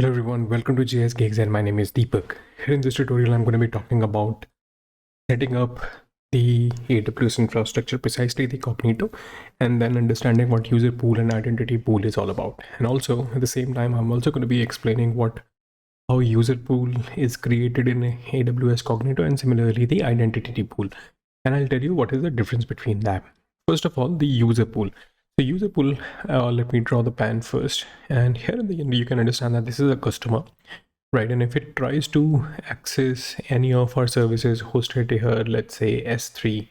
Hello everyone, welcome to JS Gigs and my name is Deepak. Here in this tutorial, I'm going to be talking about setting up the AWS infrastructure, precisely the Cognito, and then understanding what user pool and identity pool is all about. And also at the same time, I'm also going to be explaining how user pool is created in AWS Cognito and similarly the identity pool. And I'll tell you what is the difference between them. First of all, the user pool. The user pool, let me draw the pan first. And here in the end, you can understand that this is a customer, right? And if it tries to access any of our services hosted here, let's say S3,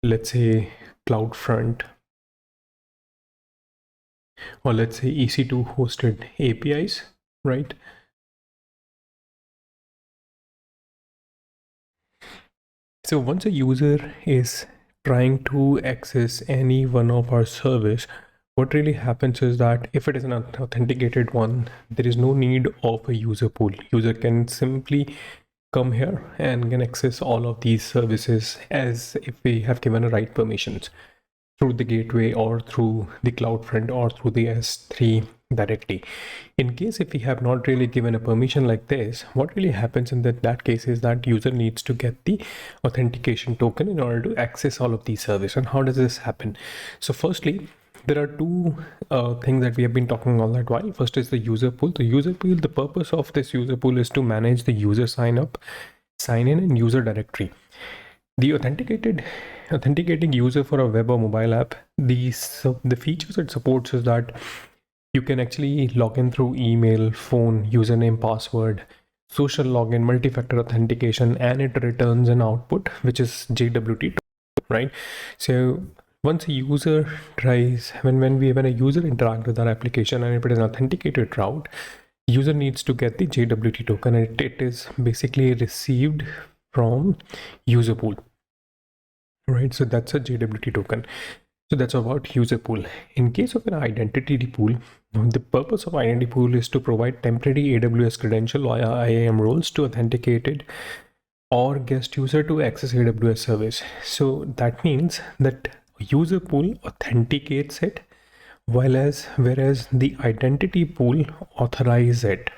let's say CloudFront, or let's say EC2 hosted APIs, right? So once a user is trying to access any one of our service, what really happens is that if it is an authenticated one, there is no need of a user pool. User can simply come here and can access all of these services as if we have given a right permissions through the gateway or through the CloudFront or through the S3 directly. In case if we have not really given a permission like this, what really happens in that case is that user needs to get the authentication token in order to access all of these services. And how does this happen? So firstly, there are two things that we have been talking all that while. First is the user pool. The user pool, the purpose of this user pool is to manage the user sign up, sign in, and user directory. The authenticating user for a web or mobile app, the features it supports is that you can actually log in through email, phone, username, password, social login, multi-factor authentication, and it returns an output, which is JWT, right? So once a user tries, when a user interacts with our application and if it is an authenticated route, user needs to get the JWT token, and it is basically received from user pool, right? So that's a JWT token. So that's about user pool. In case of an identity pool, the purpose of identity pool is to provide temporary AWS credential via IAM roles to authenticated or guest user to access AWS service. So that means that user pool authenticates it, whereas the identity pool authorizes it,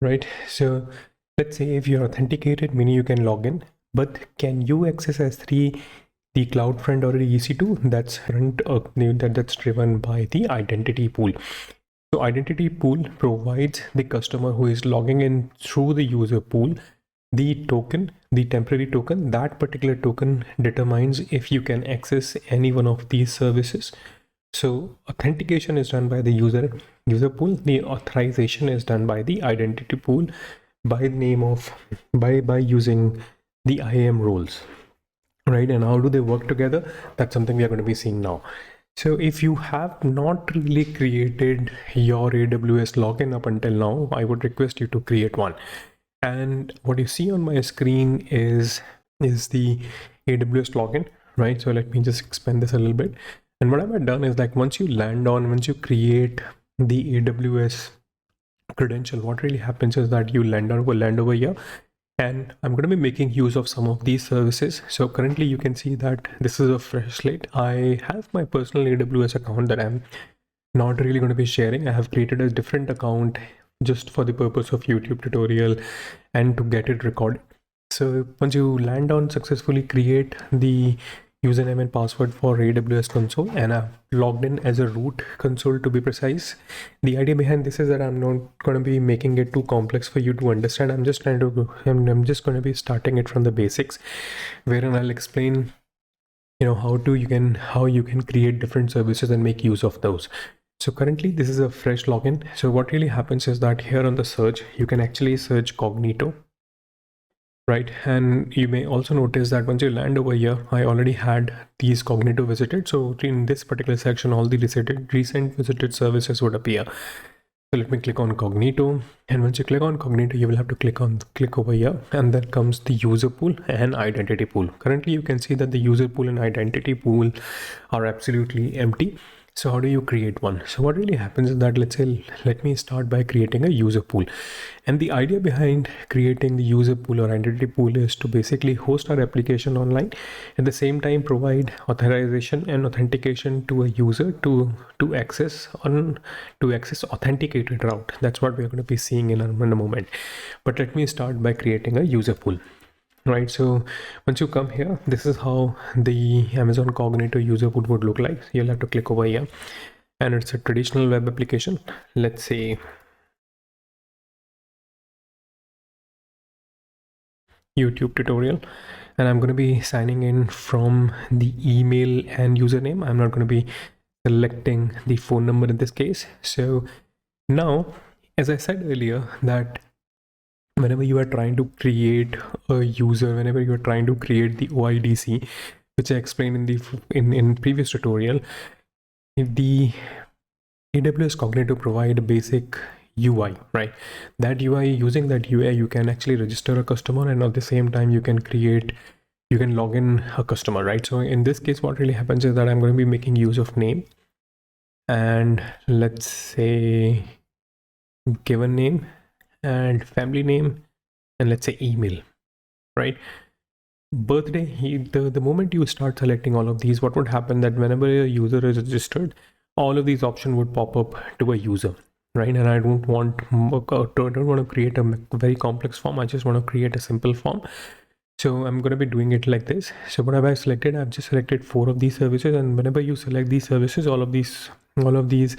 right? So let's say if you're authenticated, meaning you can log in, but can you access S3, the CloudFront or the EC2? That's that's driven by the identity pool. So identity pool provides the customer who is logging in through the user pool the token, the temporary token. That particular token determines if you can access any one of these services. So authentication is done by the user pool. The authorization is done by the identity pool by using the IAM roles, right? And how do they work together? That's something we are going to be seeing now. So if you have not really created your AWS login up until now, I would request you to create one. And what you see on my screen is the AWS login, right? So let me just expand this a little bit. And what I've done is, like, once you create the AWS credential, what really happens is that you land over here, and I'm going to be making use of some of these services. So currently you can see that this is a fresh slate. I have my personal AWS account that I'm not really going to be sharing. I have created a different account just for the purpose of YouTube tutorial and to get it recorded. So once you land on successfully create the username and password for AWS console, and I've logged in as a root console to be precise. The idea behind this is that I'm not going to be making it too complex for you to understand. I'm just going to be starting it from the basics, wherein I'll explain, how you can create different services and make use of those. So currently this is a fresh login. So what really happens is that here on the search, you can actually search Cognito, right? And you may also notice that once you land over here, I already had these Cognito visited. So in this particular section, all the recent visited services would appear. So let me click on Cognito, and once you click on Cognito, you will have to click over here, and then comes the user pool and identity pool. Currently, you can see that the user pool and identity pool are absolutely empty. So how do you create one? So what really happens is that, let's say, let me start by creating a user pool. And the idea behind creating the user pool or identity pool is to basically host our application online, at the same time provide authorization and authentication to a user to access authenticated route. That's what we're going to be seeing in a moment. But let me start by creating a user pool. Right, so once you come here, this is how the Amazon Cognito user pool would look like. You'll have to click over here, and it's a traditional web application. Let's say YouTube tutorial, and I'm going to be signing in from the email and username. I'm not going to be selecting the phone number in this case. So now, as I said earlier, that whenever you are trying to create a user, whenever you are trying to create the OIDC, which I explained in the in previous tutorial, the AWS Cognito provide a basic UI, right? That UI, using that UI, you can actually register a customer, and at the same time you can log in a customer, right? So in this case, what really happens is that I'm going to be making use of name, and let's say given name and family name, and let's say email, right? Birthday, the moment you start selecting all of these, what would happen that whenever a user is registered, all of these options would pop up to a user, right? And I don't want to create a very complex form. I just want to create a simple form. So I'm going to be doing it like this. So what have I selected? I've just selected 4 of these services, and whenever you select these services, all of these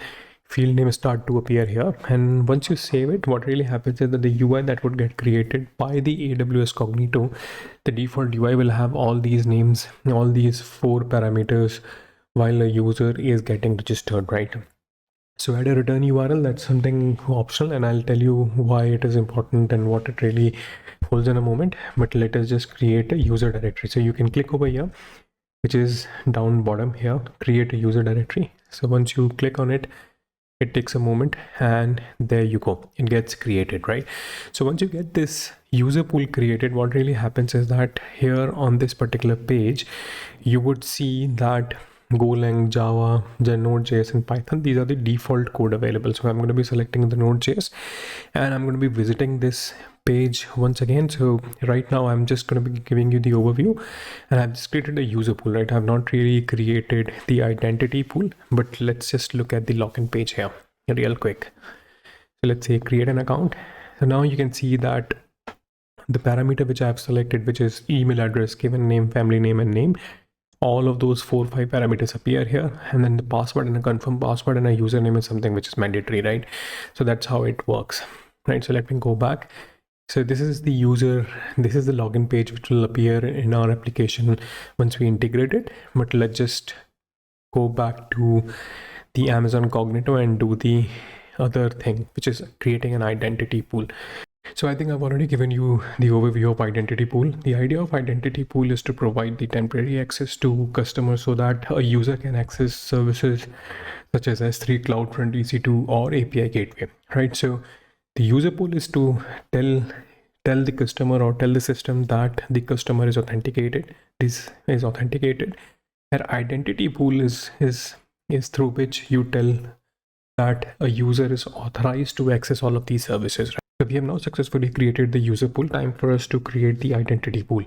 field names start to appear here. And once you save it, what really happens is that the UI that would get created by the AWS Cognito, the default UI will have all these names, all these 4 parameters while a user is getting registered, right? So add a return URL, that's something optional, and I'll tell you why it is important and what it really holds in a moment. But let us just create a user directory. So you can click over here, which is down bottom here, create a user directory. So once you click on it, it takes a moment, and there you go, it gets created, right? So once you get this user pool created, what really happens is that here on this particular page, you would see that Golang, Java, Node.js, and Python, these are the default code available. So I'm going to be selecting the Node.js, and I'm going to be visiting this page once again. So right now I'm just going to be giving you the overview, and I've just created a user pool, right? I've not really created the identity pool, but let's just look at the login page here real quick. So let's say create an account. So now you can see that the parameter which I've selected, which is email address, given name, family name, and name, all of those 4 or 5 parameters appear here, and then the password and a confirm password and a username is something which is mandatory, right? So that's how it works, right? So let me go back. So this is the user, this is the login page which will appear in our application once we integrate it. But let's just go back to the Amazon Cognito and do the other thing, which is creating an identity pool. So I think I've already given you the overview of identity pool. The idea of identity pool is to provide the temporary access to customers so that a user can access services such as S3, CloudFront, EC2, or API Gateway, right? So the user pool is to tell the customer or tell the system that the customer is authenticated. This is authenticated. An identity pool is through which you tell that a user is authorized to access all of these services, right? So we have now successfully created the user pool. Time for us to create the identity pool.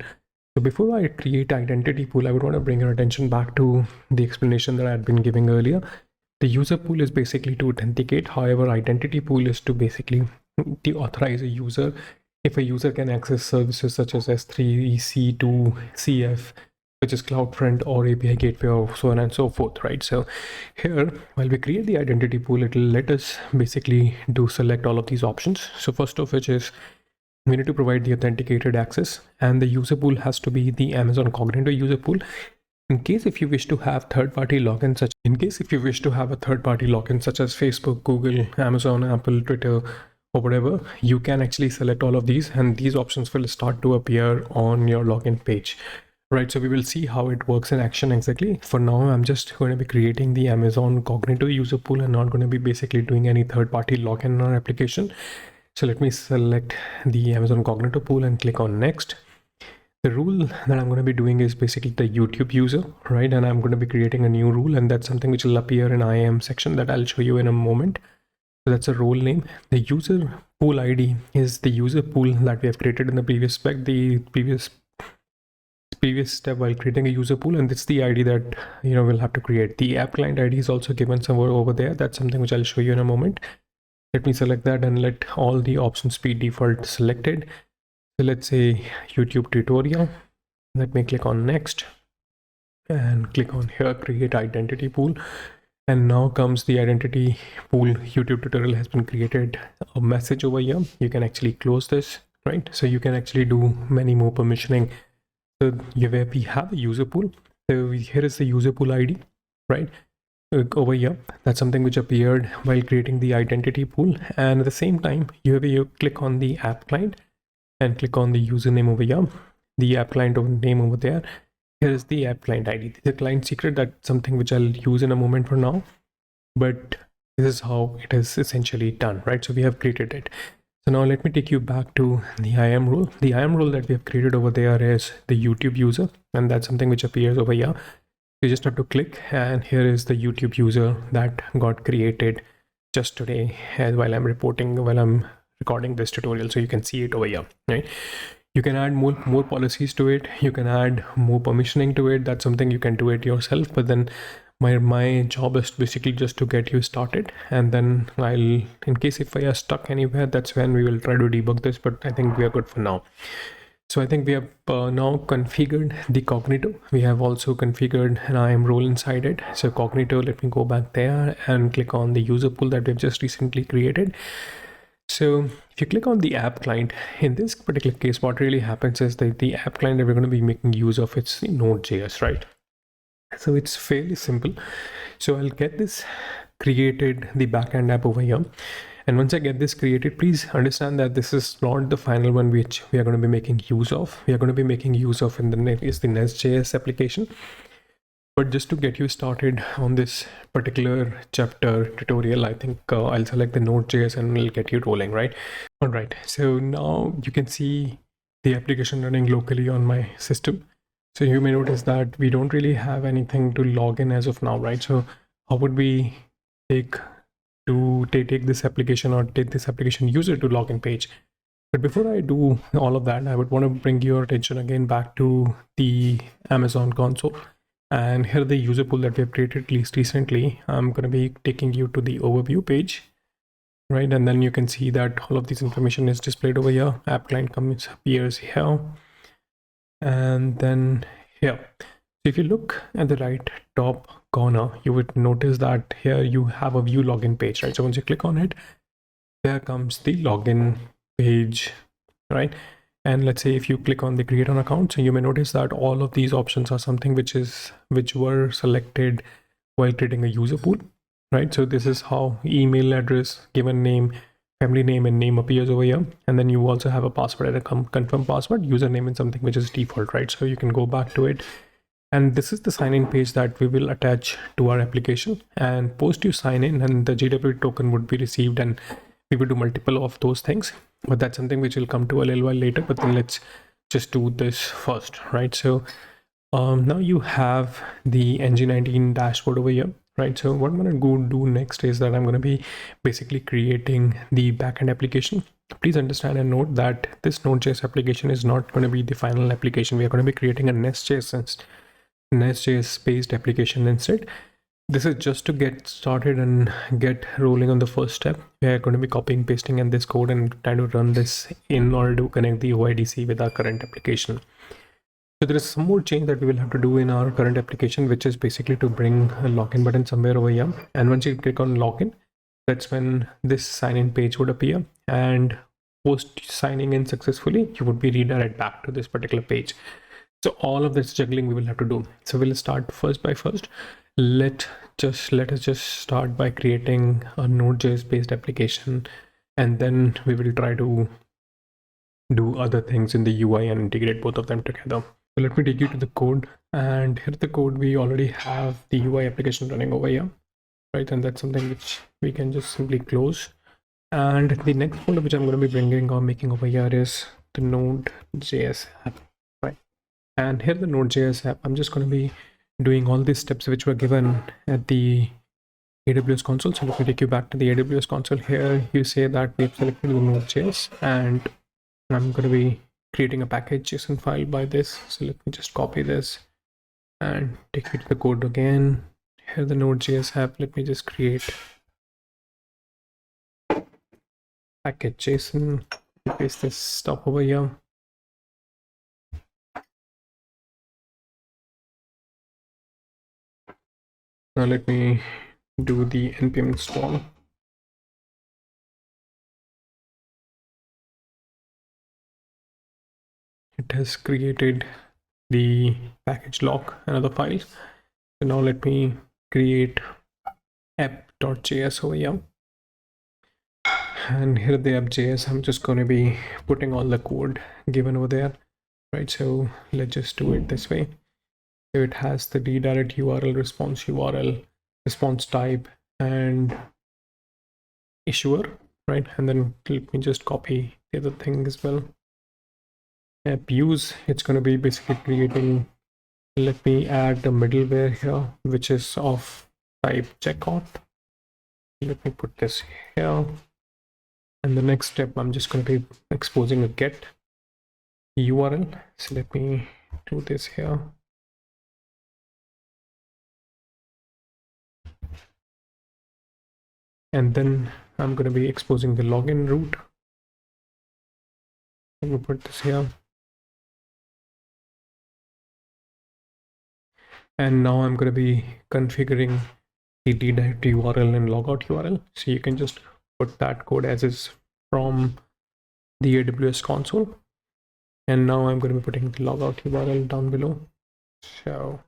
So before I create identity pool, I would want to bring your attention back to the explanation that I had been giving earlier. The user pool is basically to authenticate. However, identity pool is to basically to authorize a user. If a user can access services such as S3, EC2, CF, which is CloudFront or API Gateway, or so on and so forth, right? So here, while we create the identity pool, it will let us basically do select all of these options. So first of which is we need to provide the authenticated access, and the user pool has to be the Amazon Cognito user pool. In case if you wish to have third-party logins, such as Facebook, Google, Amazon, Apple, Twitter, or whatever, you can actually select all of these, and these options will start to appear on your login page. Right, so we will see how it works in action exactly. For now, I'm just going to be creating the Amazon Cognito user pool and not going to be basically doing any third-party login in our application. So let me select the Amazon Cognito pool and click on next. The rule that I'm going to be doing is basically the YouTube user, right? And I'm going to be creating a new rule, and that's something which will appear in IAM section that I'll show you in a moment. So that's a role name. The user pool ID is the user pool that we have created in the previous spec, the previous step while creating a user pool, and it's the ID that we'll have to create. The app client ID is also given somewhere over there. That's something which I'll show you in a moment. Let me select that and let all the options be default selected. So let's say YouTube tutorial. Let me click on next and click on here, create identity pool. And now comes the identity pool. YouTube tutorial has been created. A message over here. You can actually close this, right? So you can actually do many more permissioning. So where we have a user pool. So here is the user pool ID, right? Over here, that's something which appeared while creating the identity pool. And at the same time, you click on the app client and click on the username over here, the app client name over there. Here is the app client ID. The client secret, that's something which I'll use in a moment for now, but this is how it is essentially done, right? So we have created it. So now let me take you back to the IAM rule. The IAM rule that we have created over there is the YouTube user, and that's something which appears over here. You just have to click, and here is the YouTube user that got created just today while I'm recording this tutorial. So you can see it over here, right? You can add more policies to it. You can add more permissioning to it. That's something you can do it yourself. But then my job is basically just to get you started, and then in case if I are stuck anywhere, that's when we will try to debug this. But I think we are good for now. So I think we have now configured the Cognito. We have also configured an IAM role inside it. So Cognito, let me go back there and click on the user pool that we've just recently created. So if you click on the app client, in this particular case, what really happens is that the app client that we're going to be making use of, it's Node.js, right? So it's fairly simple. So I'll get this created, the backend app over here. And once I get this created, please understand that this is not the final one which we are going to be making use of. We are going to be making use of in the nodejs application. But just to get you started on this particular chapter tutorial, I think I'll select the Node.js and we'll get you rolling, right? All right, so now you can see the application running locally on my system. So you may notice that we don't really have anything to log in as of now, right? So how would we take this application or take this application user to login page? But before I do all of that, I would want to bring your attention again back to the Amazon console. And here the user pool that we have created at least recently. I'm going to be taking you to the overview page, right? And then you can see that all of this information is displayed over here. App client appears here. And then here. So if you look at the right top corner, you would notice that here you have a view login page, right? So once you click on it, there comes the login page, right? And let's say if you click on the create an account, so you may notice that all of these options are something which were selected while creating a user pool, right? So this is how email address, given name, family name, and name appears over here. And then you also have a password and a confirm password, username and something which is default, right? So you can go back to it. And this is the sign-in page that we will attach to our application. And post you sign in, and the JW token would be received, and we will do multiple of those things. But that's something which will come to a little while later. But then let's just do this first, right? So now you have the NG19 dashboard over here, right? So what I'm going to go do next is that I'm going to be basically creating the backend application. Please understand and note that this Node.js application is not going to be the final application. We are going to be creating a nest.js based application instead. This is just to get started and get rolling on the first step. We are going to be copying, pasting in this code and trying to run this in order to connect the OIDC with our current application. So there is some more change that we will have to do in our current application, which is basically to bring a login button somewhere over here. And once you click on login, that's when this sign in page would appear. And post signing in successfully, you would be redirected back to this particular page. So all of this juggling we will have to do. So we'll start first. Let us just start by creating a Node.js based application, and then we will try to do other things in the UI and integrate both of them together. So let me take you to the code, and here's the code. We already have the UI application running over here, right? And that's something which we can just simply close. And the next folder which I'm going to be bringing or making over here is the Node.js app, right? And here the Node.js app, I'm just going to be doing all these steps which were given at the AWS console. So let me take you back to the AWS console. Here you say that we've selected the Node.js, and I'm going to be creating a package JSON file by this. So let me just copy this and take you to the code again. Here the Node.js app, let me just create package JSON, paste this stuff over here. Now let me do the npm install. It has created the package lock and other files. So now let me create app.js over here. And here the app.js, I'm just going to be putting all the code given over there, right? So let's just do it this way. So it has the redirect URL, response type, and issuer, right? And then let me just copy the other thing as well. App use, it's going to be basically creating, let me add the middleware here, which is of type checkout. Let me put this here. And the next step, I'm just going to be exposing a get URL. So let me do this here. And then I'm going to be exposing the login route. Let me put this here. And now I'm going to be configuring the redirect URL and logout URL. So you can just put that code as is from the AWS console. And now I'm going to be putting the logout URL down below. So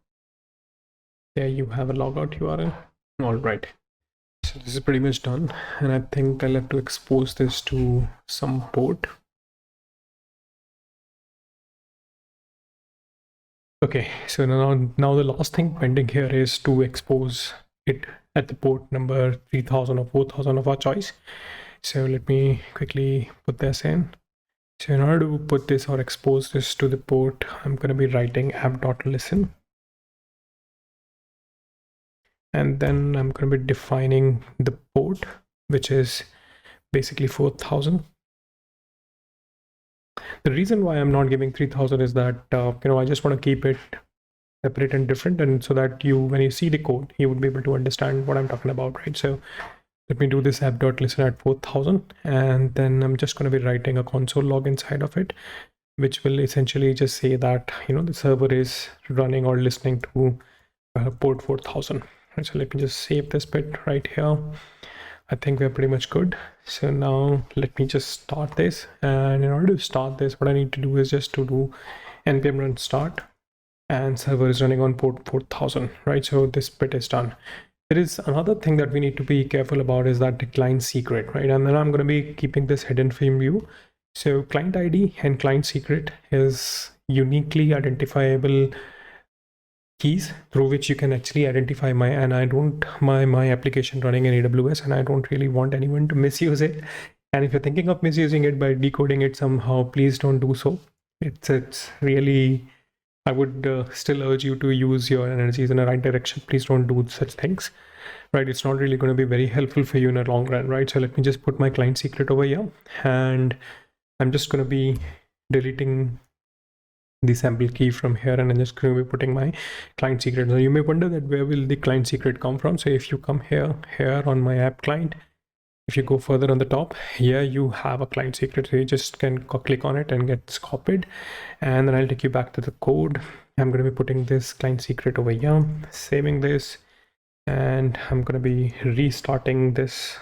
there you have a logout URL. All right. So this is pretty much done. And I think I'll have to expose this to some port. Okay, so now the last thing pending here is to expose it at the port number 3000 or 4000 of our choice. So let me quickly put this in. So in order to put this or expose this to the port, I'm going to be writing app.listen. And then I'm going to be defining the port, which is basically 4000. The reason why I'm not giving 3000 is that, I just want to keep it separate and different, and so that when you see the code, you would be able to understand what I'm talking about, right? So let me do this app.listen at 4000, and then I'm just going to be writing a console log inside of it, which will essentially just say that, the server is running or listening to port 4000. Right, so let me just save this bit right here. I think we're pretty much good. So now let me just start this. And in order to start this, what I need to do is just to do npm run start, and server is running on port 4000, right? So this bit is done. There is another thing that we need to be careful about, is that the client secret, right? And then I'm going to be keeping this hidden from you. So client ID and client secret is uniquely identifiable keys through which you can actually identify my application running in AWS, and I don't really want anyone to misuse it. And if you're thinking of misusing it by decoding it somehow, please don't do so. It's really, I would still urge you to use your energies in the right direction. Please don't do such things, right? It's not really going to be very helpful for you in the long run, right? So let me just put my client secret over here, and I'm just going to be deleting the sample key from here, and I'm just going to be putting my client secret. Now you may wonder that where will the client secret come from. So if you come here on my app client, if you go further on the top here, you have a client secret. So you just can click on it and get copied, and then I'll take you back to the code. I'm going to be putting this client secret over here, saving this, and I'm going to be restarting this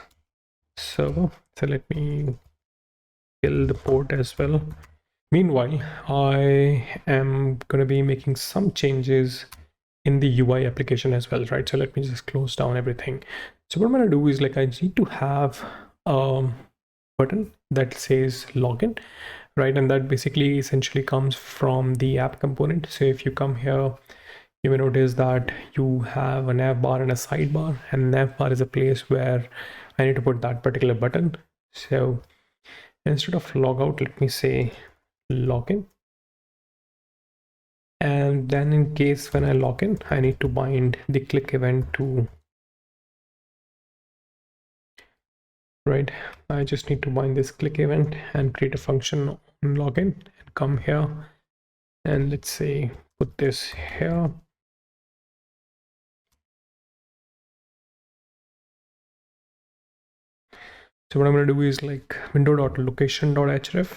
server. So let me kill the port as well. Meanwhile, I am going to be making some changes in the UI application as well, right? So let me just close down everything. So what I'm going to do is, I need to have a button that says login, right? And that basically essentially comes from the app component. So if you come here, you may notice that you have a nav bar and a sidebar, and nav bar is a place where I need to put that particular button. So instead of logout, let me say login. And then in case when I log in, I need to bind the click event to, right? I just need to bind this click event and create a function on login and come here. And let's say, put this here. So what I'm going to do is like window.location.href.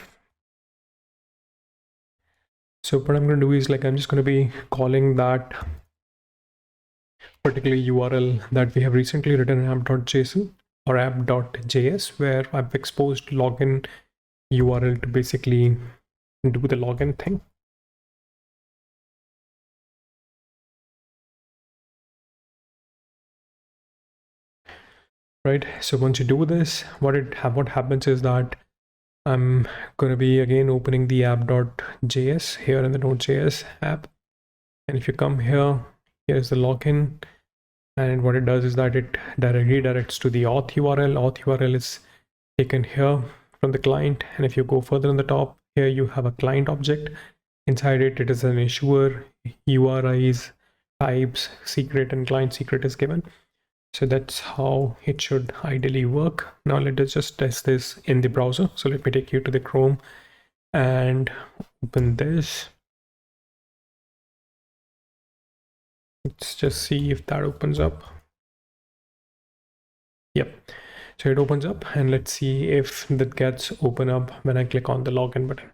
So what I'm going to do is like, I'm just going to be calling that particular URL that we have recently written in app.json or app.js, where I've exposed login URL to basically do the login thing. Right. So once you do this, what happens is that I'm going to be again opening the app.js here in the Node.js app. And if you come here, here's the login. And what it does is that it redirects to the auth URL. Auth URL is taken here from the client. And if you go further on the top, here you have a client object. Inside it, it is an issuer, URIs, types, secret, and client secret is given. So that's how it should ideally work. Now let us just test this in the browser. So let me take you to the Chrome and open this. Let's just see if that opens up. Yep. So it opens up, and let's see if that gets open up when I click on the login button.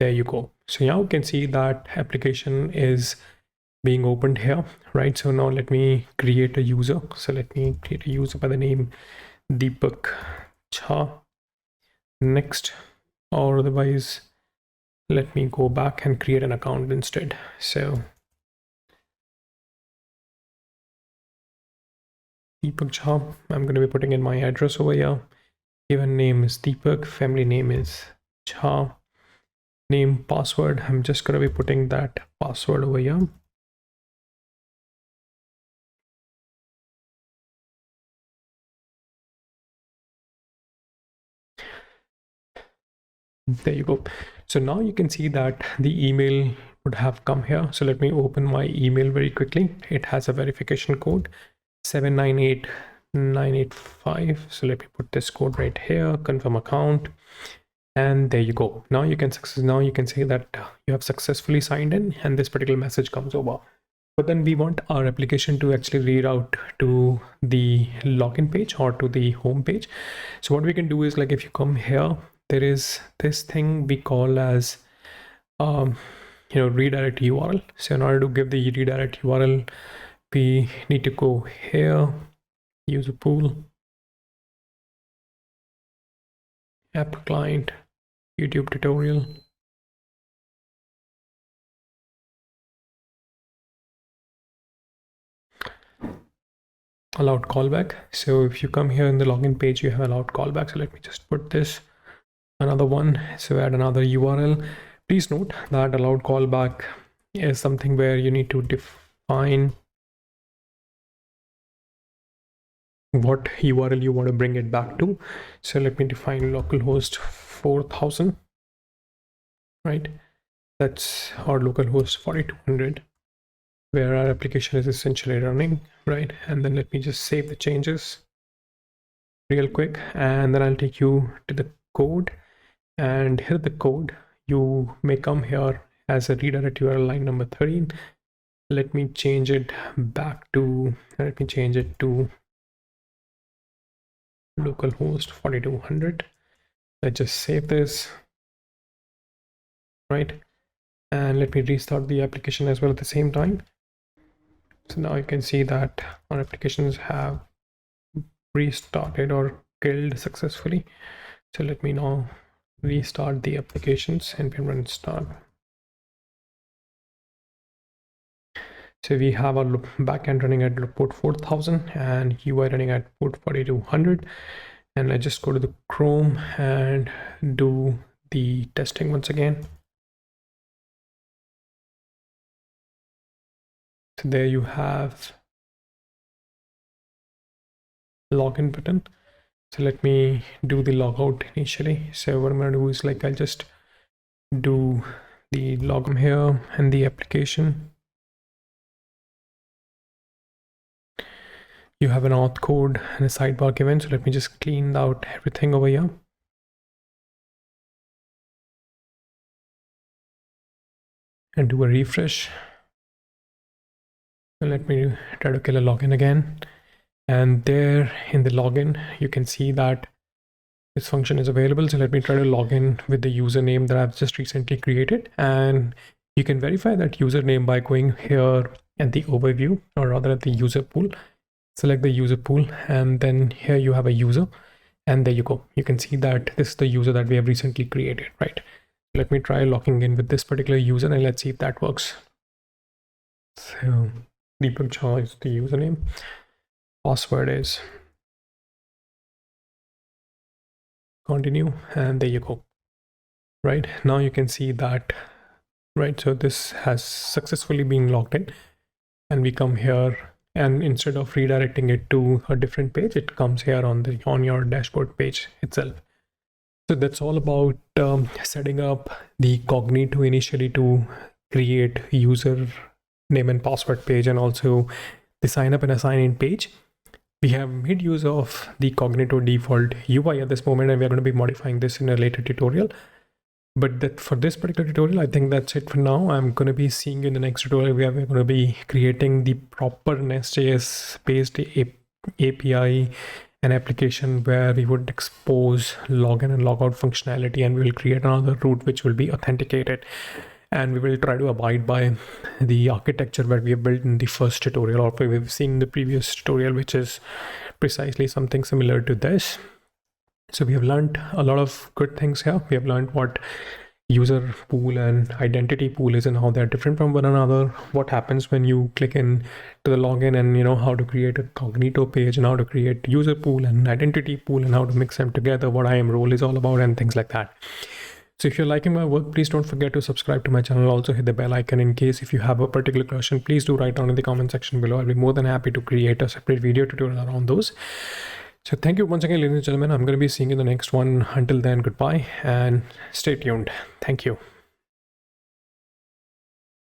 There you go. So now you can see that application is being opened here, right? So now let me create a user. So let me create a user by the name Deepak Jha. Next, or otherwise, let me go back and create an account instead. So Deepak Jha, I'm going to be putting in my address over here. Given name is Deepak, family name is Jha. Name, password, I'm just going to be putting that password over here. There you go. So now you can see that the email would have come here. So let me open my email very quickly. It has a verification code 798985. So let me put this code right here, confirm account. And there you go. Now you can say that you have successfully signed in, and this particular message comes over. But then we want our application to actually reroute to the login page or to the home page. So what we can do is like, if you come here, there is this thing we call as redirect URL. So in order to give the redirect URL, we need to go here, user pool, app client, YouTube tutorial. Allowed callback. So if you come here in the login page, you have allowed callback. So let me just put this another one. So add another URL. Please note that allowed callback is something where you need to define what URL you want to bring it back to. So let me define localhost 4000, right? That's our localhost 4200, where our application is essentially running, right? And then let me just save the changes real quick, and then I'll take you to the code. And here the code, you may come here as a redirect URL line number 13. Let me change it back to, localhost 4200. Let's just save this, right? And let me restart the application as well at the same time. So now you can see that our applications have restarted or killed successfully. So let me now restart the applications and run start. So we have our backend running at port 4000 and UI running at port 4200. And I just go to the Chrome and do the testing once again. So there you have login button. So let me do the logout initially. So what I'm going to do is like, I'll just do the login here and the application. You have an auth code and a sidebar given. So let me just clean out everything over here. And do a refresh. And let me try to kill a login again. And there in the login, you can see that this function is available. So let me try to log in with the username that I've just recently created. And you can verify that username by going here at the overview, or rather at the user pool. Select the user pool, and then here you have a user, and there you go. You can see that this is the user that we have recently created, right? Let me try logging in with this particular user, and let's see if that works. So Deepak Jha is the username. Password is continue, and there you go. Right now you can see that, right? So this has successfully been logged in, and we come here, and instead of redirecting it to a different page, it comes here on your dashboard page itself. So that's all about setting up the Cognito initially to create user name and password page, and also the sign up and assign in page. We have made use of the Cognito default UI at this moment, and we're going to be modifying this in a later tutorial. But for this particular tutorial, I think that's it for now. I'm going to be seeing you in the next tutorial where we're going to be creating the proper Nest.js based API and application where we would expose login and logout functionality, and we will create another route which will be authenticated. And we will try to abide by the architecture that we have built in the first tutorial, or we've seen in the previous tutorial, which is precisely something similar to this. So we have learned a lot of good things here. We have learned what user pool and identity pool is and how they're different from one another. What happens when you click in to the login, and how to create a Cognito page, and how to create user pool and identity pool, and how to mix them together, what IAM role is all about, and things like that. So if you're liking my work, please don't forget to subscribe to my channel. Also hit the bell icon in case if you have a particular question, please do write down in the comment section below. I'll be more than happy to create a separate video tutorial around those. So thank you once again, ladies and gentlemen. I'm going to be seeing you in the next one. Until then, goodbye and stay tuned. Thank you.